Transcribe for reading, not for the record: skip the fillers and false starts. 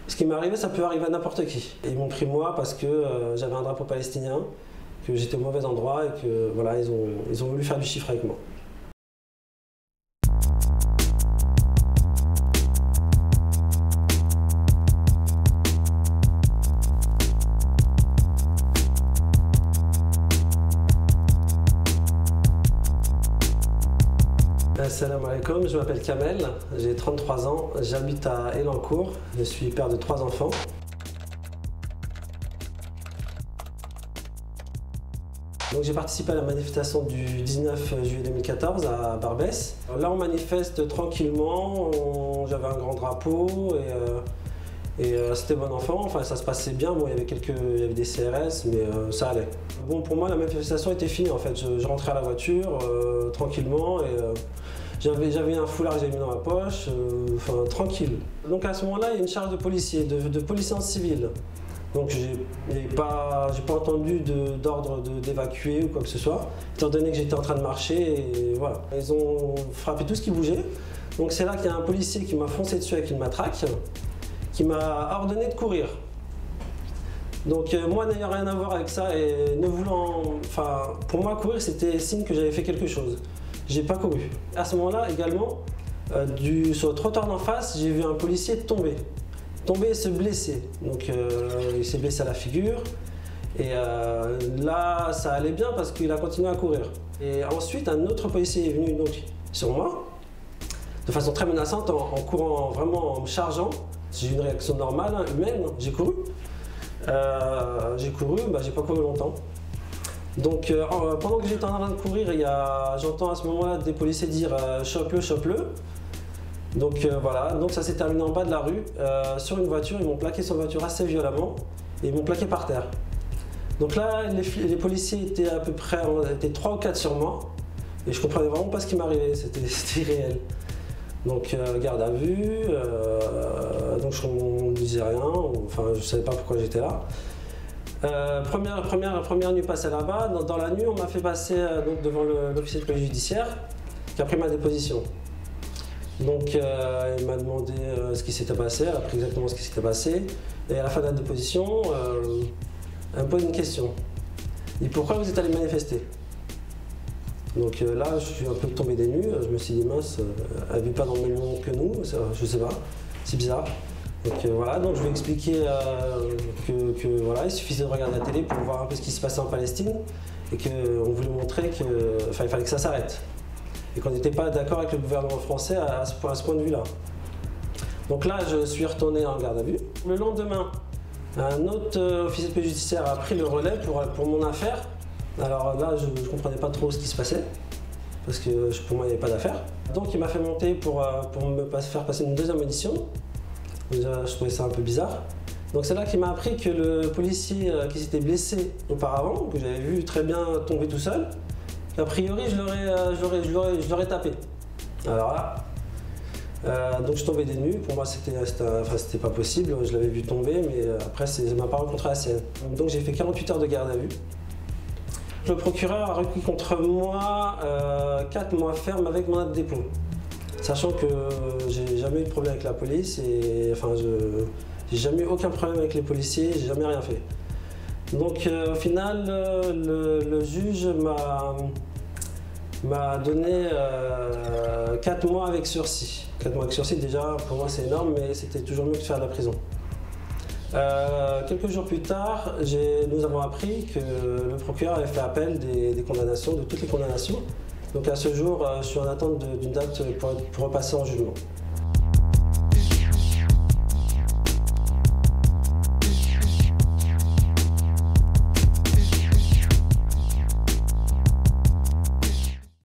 Ce qui m'est arrivé, ça peut arriver à n'importe qui. Ils m'ont pris moi parce que j'avais un drapeau palestinien, que j'étais au mauvais endroit et que voilà, ils ont voulu faire du chiffre avec moi. Salam alaikum, je m'appelle Kamel, j'ai 33 ans, j'habite à Elancourt, je suis père de 3 enfants. Donc j'ai participé à la manifestation du 19 juillet 2014 à Barbès. Là on manifeste tranquillement, j'avais un grand drapeau et c'était bon enfant, enfin ça se passait bien, bon, il y avait des CRS mais ça allait. Bon, pour moi la manifestation était finie en fait, je rentrais à la voiture tranquillement et j'avais un foulard que j'avais mis dans ma poche, enfin tranquille. Donc à ce moment-là il y a une charge de policiers, de policiers en civil. Donc j'ai pas entendu d'ordre d'évacuer ou quoi que ce soit, étant donné que j'étais en train de marcher et voilà. Ils ont frappé tout ce qui bougeait. Donc c'est là qu'il y a un policier qui m'a foncé dessus avec une matraque, qui m'a ordonné de courir. Donc moi n'ayant rien à voir avec ça et ne voulant, enfin pour moi courir c'était signe que j'avais fait quelque chose. J'ai pas couru. À ce moment-là également, sur le trottoir d'en face, j'ai vu un policier tomber et se blesser. Donc il s'est blessé à la figure et là ça allait bien parce qu'il a continué à courir. Et ensuite un autre policier est venu donc sur moi de façon très menaçante en courant, vraiment en me chargeant. J'ai eu une réaction normale, hein, humaine, j'ai couru. J'ai pas couru longtemps. Donc pendant que j'étais en train de courir, j'entends à ce moment-là des policiers dire chope-le, chope-le. Donc voilà, donc ça s'est terminé en bas de la rue, sur une voiture, ils m'ont plaqué sur une voiture assez violemment et ils m'ont plaqué par terre. Donc là, les policiers étaient à peu près, étaient 3 ou 4 sur moi et je comprenais vraiment pas ce qui m'arrivait, c'était irréel. Donc garde à vue, donc on ne disait rien, enfin je savais pas pourquoi j'étais là. Première nuit passée là-bas, dans la nuit on m'a fait passer donc, devant l'officier de police judiciaire qui a pris ma déposition. Donc il m'a demandé ce qui s'était passé, elle a appris exactement ce qui s'était passé et à la fin de la déposition, elle me pose une question. Il dit pourquoi vous êtes allé manifester? Donc là je suis un peu tombé des nues, je me suis dit mince, elle ne vit pas dans le même monde que nous, je sais pas, c'est bizarre. Donc voilà, donc je vais expliquer que voilà, il suffisait de regarder la télé pour voir un peu ce qui se passait en Palestine et qu'on voulait montrer qu'il fallait que ça s'arrête. Et qu'on n'était pas d'accord avec le gouvernement français à ce point de vue-là. Donc là, je suis retourné en garde à vue. Le lendemain, un autre officier de police judiciaire a pris le relais pour mon affaire. Alors là, je ne comprenais pas trop ce qui se passait, parce que pour moi, il n'y avait pas d'affaire. Donc il m'a fait monter pour me faire passer une deuxième audition. Déjà, je trouvais ça un peu bizarre. Donc c'est là qu'il m'a appris que le policier qui s'était blessé auparavant, que j'avais vu très bien tomber tout seul, a priori je l'aurais tapé. Alors là, donc je tombais des nues, pour moi c'était pas possible, je l'avais vu tomber, mais après ça m'a pas rencontré la sienne. Donc j'ai fait 48 heures de garde à vue. Le procureur a requis contre moi 4 mois ferme avec mandat de dépôt. Sachant que j'ai jamais eu de problème avec la police et enfin j'ai jamais eu aucun problème avec les policiers, j'ai jamais rien fait. Donc au final le juge m'a donné 4 mois avec sursis. 4 mois avec sursis déjà pour moi c'est énorme mais c'était toujours mieux que de faire de la prison. Quelques jours plus tard, nous avons appris que le procureur avait fait appel des condamnations, de toutes les condamnations. Donc à ce jour, je suis en attente d'une date pour repasser en jugement.